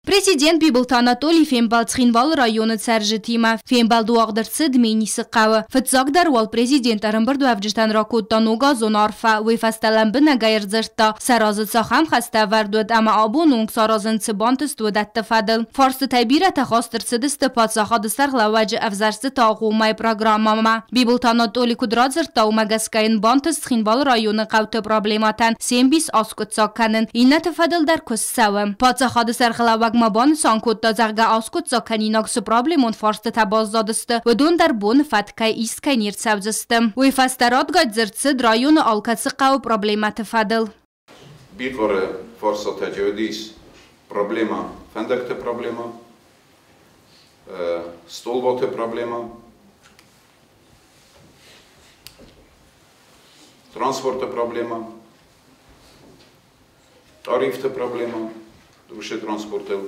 Президент Бибилт Анатолий Фембал Цхинвал районы Царжитима. Фембал дуагдырцы дмейни сыққавы. Фытзагдар вал президент арымбырду авжистан ракуттан уга зонарфа. Вейфасталан бina гайрзырта. Саразы цахам хаста вардуд ама абун унг саразын цыбантыст удатты фадыл. Фарсы табира тахастыр цыдысты патсахады сарглаваджы авзарсы тағумай программама. Бибилт Анатолий кудрадзырта умагаскайын бантыс Цхинвал районы қауты проблематан. Сембис аскут цакканын. Иннаты фадылдар көссавы. Патсахады сарглаваг مبان سانکوت دازرگه آسکوت زاکنیناک سپرابلیمون فارست تباز دادسته و دون در بون فتکه ایست که نیر سبزسته وی فسترات گاید زرد رایون آلکت قو پرابلیمات فدل بیقاره فارسا تجاودیس پرابلیما فندکت پرابلیما stolbate problema, transporte problema, tarifte problema, duše transportel.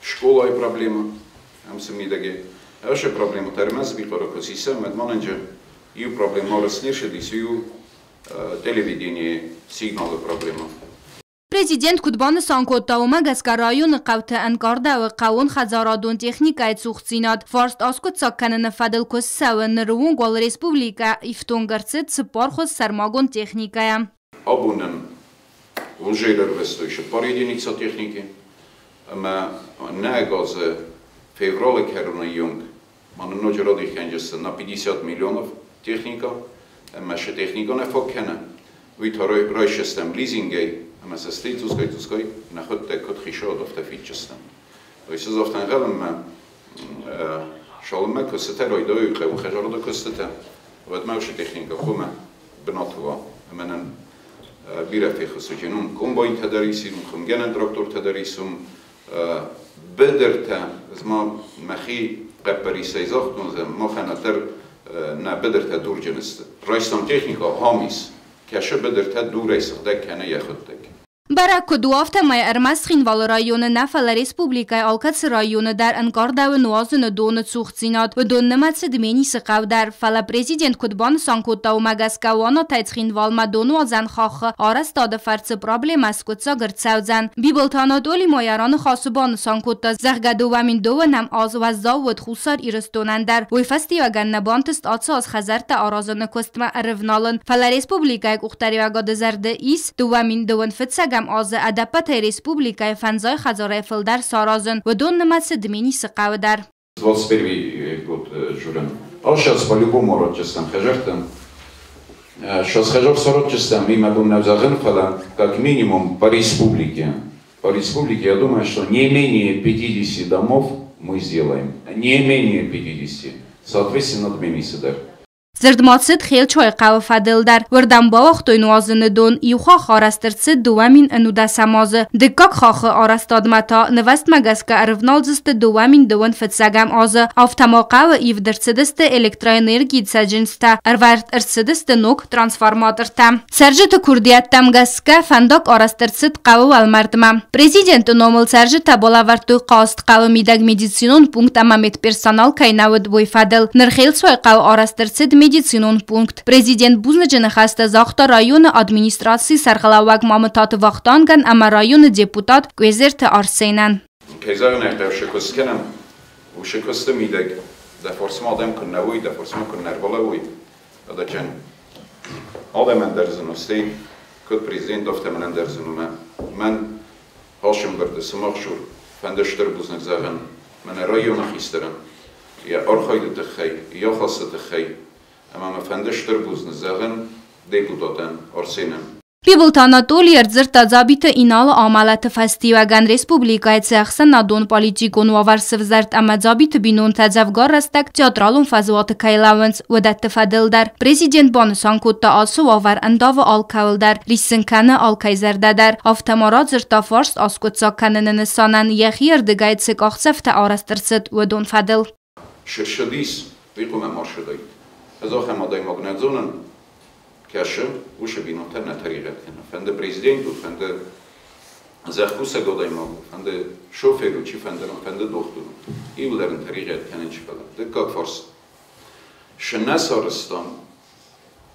Škola je problema, am se mi dage. Još je problema, termez bi korako sistem, med manenđe, i problema rasnirše disiju televidение signale problema. Президент Кудбаны Санкотта умагаска район қавты анкарда و قاون خزارادون تکنیکای سوخزیناد فارست آسکوت ساکنن فدل کس سوان روون گل ریسپوبلیکا افتون گرسد سپار خود سرماگون تکنیکایم. Abunen уже рвестуеше пар единица техники, ама не газе феврале керуна юнг, мана ноджради хенджеса на 50 миллионов техника, ама ше техника не фоккена. Вит ройшестем лизингей, ама се стейцускай, на хотте кот хишо дофте фитчестем. То есть завтра гелем шалме костете ройдой, хеву хежарода костете. Вот мауше техника хуме бнатова, аманен بیرفیق سوچنون کمباین تدریسیم، خمگن تراکتور تدریسیم، بدرته از ما مخی قبری سیزاختون زم ما خناتر نه بدرته دور جنست. رایستان تکنیکا هامیس کشه بدرته دور ایسخته کنه یخودک. برای کدوافت مای ارمز خینوال رایون نفل ریسپوبلیکای آلکت رایون در انکارده و نوازن دون سوخزیناد و دون نمت دمینی سقاو در فلا پریزیدنت کدبان سانکوتا و مگسکوانا تایت خینوال ما دونوازن خاخه آرستاد فرس پرابلم اسکوت ساگرد سوزن. بیبلتانات اولی مایران خاصبان سانکوتا زغگدو و من دو نم آز و زاود خوصار ایرستونن در ویفستی و گنبانتست آتسا از خزرت آرازن کستما ارونالن فلا ریسپوبلیکای اختری و گاد زرده ایس دو و من دون فتسگم از ادپت ریسپوبلیکای فنزای خزاره فلدر سارازن و دون نمت دمینی سقاو در. 21 год журен. А сейчас по-любому родчестам хажертам. Сейчас хажер сорочестам им обум навзаген фала как минимум по республике. По республике я думаю, что не менее 50 домов мы сделаем. Не менее 50. Соответственно, отмени сюда. زردماتسد خیل چای قو فدل در وردم با وقتوی نوازن دون ایوخا خارسترسد دوامین انو دا سمازه دکاک خاخ آرستادمتا نوست مگسکه ارفنال زست دوامین دون فتسگم آزه آفتماقه و ایو درسدست الکترانرگی سجنسته ارورد ارسدست نوک ترانسفارماتر تم سرجت کردیت تم گسکه فندق آرسترسد قو والمردمم پریزیدنت نومل سرجت بالا ورتو قاست قو میدگ مدیسینون پونکت امامت پرسنال کای نود بوی فدل نرخیل سوی قو آرسترسد медицинон пункт. Президент бузнаджаны хаста захта районы администрации саргалавак мамытаты вақтанган, ама районы депутат Гвезерте Арсенан. Кезагын айқав шекосткенам, у шекосты мидег, да форсма адам куннавуй, да форсма куннарвалавуй. Ада чен, адам андерзинусти, код президент офтамен андерзинума. Мен хашым гырды сымақшур, фандыштыр бузнак загын, мен районы хистерам. Я архайды тыхай, я хасы тыхай. Ama fendiştir buzun zağın deputatın Arsenan. Бибилт Анатолий эрзырта забита иналы амалаты фестиваган республикай цехса надон политикон ваварсыв зарт ама забита бинун тазавгар растак театралун фазваты кайлаванс удатты фадылдар. Президент баны санкутта алсы вавар андавы ал кавылдар. Рисынканы ал кайзардадар. Автомарат зырта фарс аскутса канынын санан яхир дыгайцык ахсафта арастырсыд удун фадыл. Шыршыдис, викуме маршыдай. از آخر مادای مگنزونن کشه وش بینوتر نتریقت کنه. فند پریزیدنت و فند زخوسه گودای ماگو. فند شوفر و چی فند دختر. ایولرن تریقت کنه چی کلا. دکات فرس. شناس آرستان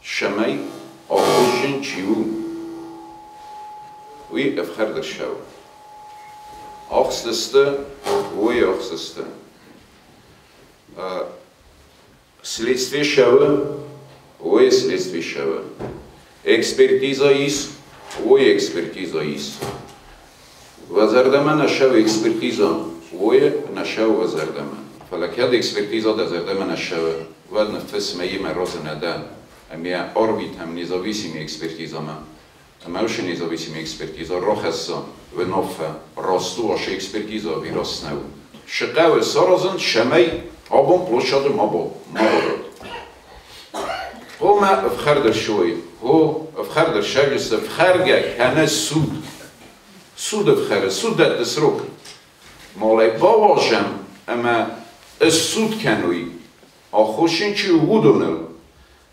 شمای آخوشن چیو وی افخر در شو آخسسته وی آخسسته следствие шавы, ой следствие шавы, экспертиза из, ой экспертиза из, вазардама на шавы экспертиза, ой на шавы вазардама, фалакяд экспертиза да зардама на шавы, вадна фес мои морозы нада, а меня орбит там независимые экспертизама, а моя независимая экспертиза, рохаса, венофа, росту, аж экспертиза виростнау, шикавы сорозен, шамай آبون پلوشاد مابود. او ما افخر در شوی. او افخر در شجست افخرگه کنه سود افخره سود در دسروک. مالای باواشم اما سود کنوی. آخوشین چی وودونل.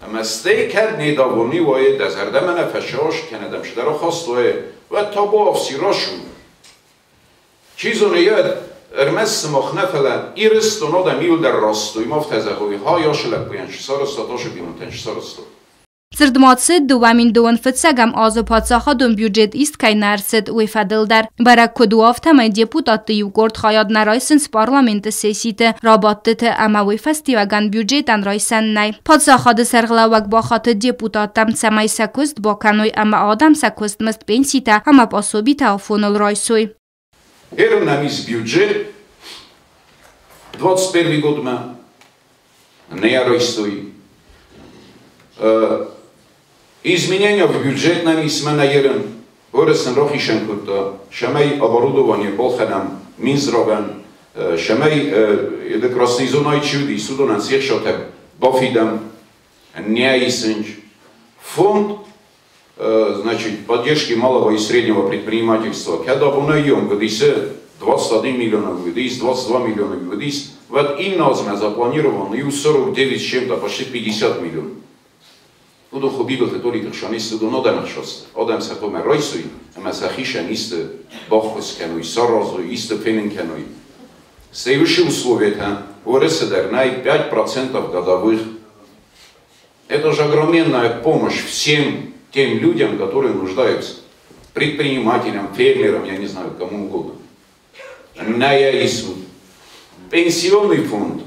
اما استی کرد نیداوانی وای دزرده من فشاش کندم شده را خواست و تا با افسیراشو. چیزو نیاد ارمس مخنفلا ایرست و نادم میل در راستوی مفتزقوی ها یاشلک بوینش سارستا تاشو بیمونتنش سارستو Сырдматсы дуамин дуан фыцагам азу патсахадун бюджет ист кай нарсет уйфадылдар. Барак кудуафтамай депутаты югорд хаяд нарайсынс парламенты сеситы рабаттыты ама уйфастиваган бюджетан райсан най. Патсахады сарглавак бахаты депутатам самай сакуст бакануй ама адам сакуст мыст пенсита ама пособи таофонул райсуй. Нам бюджет 21 год не райсуй. Изменения в бюджет нам наверное, выросен рохишен куда, шамай оборудование болханам, минзрован, шамай это красный зоной чуди, судонан всех шотер, бофидам, неисенч, фонд, значит, поддержки малого и среднего предпринимательства, когда обунаем, где 21 миллиона, где 22 миллиона, где вот и назма запланировано, и 49 с чем-то, почти 50 миллионов. Udo chobibil te tolik šanistu do nodem šost. Odem se tome rojsuj, ama se hišen iste bohoskenuj, sorozuj, iste финенкеnuj. Следующие условия, ОРСДР, 5% годовых. Это же огроменная помощь всем тем людям, которые нуждаются. Предпринимателям, фермерам, я не знаю, кому угодно. На ИСУД. Пенсионный фонд.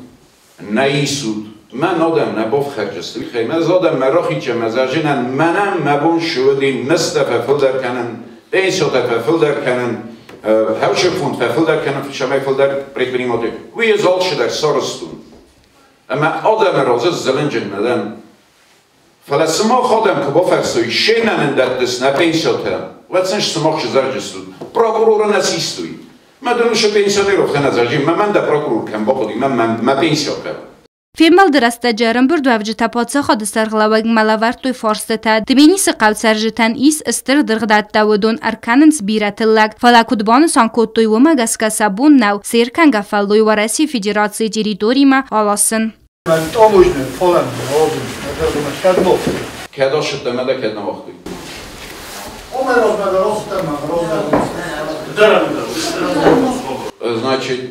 На ИСУД. من آدم نباف خرجستی خیلی من آدم مراخی که مزاجینن منم مبون شودیم نست ففل در کنن پنسیون ففل در کنن هوش فوند ففل در کنن شمای فل در предприниматель وی زال شده سرستون اما آدم رازه زلنجن ندن فلسما خودم که با فرسوی شینن در دست نه پنسیون و سنش سماخش زرجستون پروکورور نسیستوی من دنوش پنسیونی رو خنه زرجیم من در پروکورور کم با خودی من پنسیون کرد Фембал дырасты жарым бір дуавжыта патсахады сарғылаваг малавартой форстыта. Дменисы қавцаржытан ис істір дырғдатта өдон арканын сбиратыллаг. Фалакудбаны санкоттуй вымагаска сабун нау сырканга фаллуй вараси федерации территорима аласын. Значит,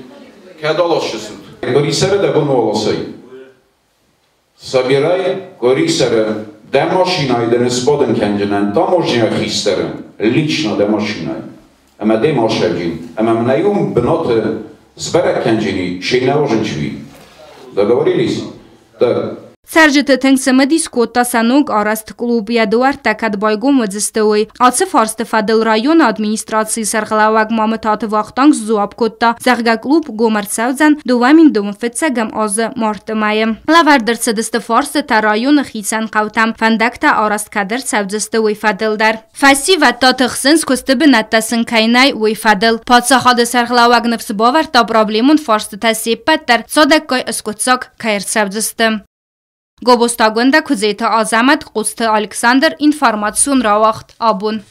собирай корисера до машиной да не споден кендженен таможня хистерен лично до машиной ама де машаджин ама мнаюм бноте сбера кенджени шейнавоженчви договорились так Саржыты тыңсымы дискотта сануг араст клуб ядуар такад байгум вадзыстуй. Ацы фарсты фадыл район администрации сарғылаваг мамытаты вақтанг зуап котта. Зарга клуб гомарцавзан дувамин дум фетсагам азы мартымайым. Лавардыр цыдысты фарсты та районы хисан қавтам. Фандакта араст кадыр савзыстуй фадылдар. Фаси ватта тықсын скусты бінаттасын кайнай уй фадыл. Падсахады сарғылаваг ныфсы бавар та проблемун фарсты та сеппаттар. Содаккой ыскутсак кайр савзысты. Гобостагунда Кузейта Азамат, Қосты Александр, информацион равахт, абун.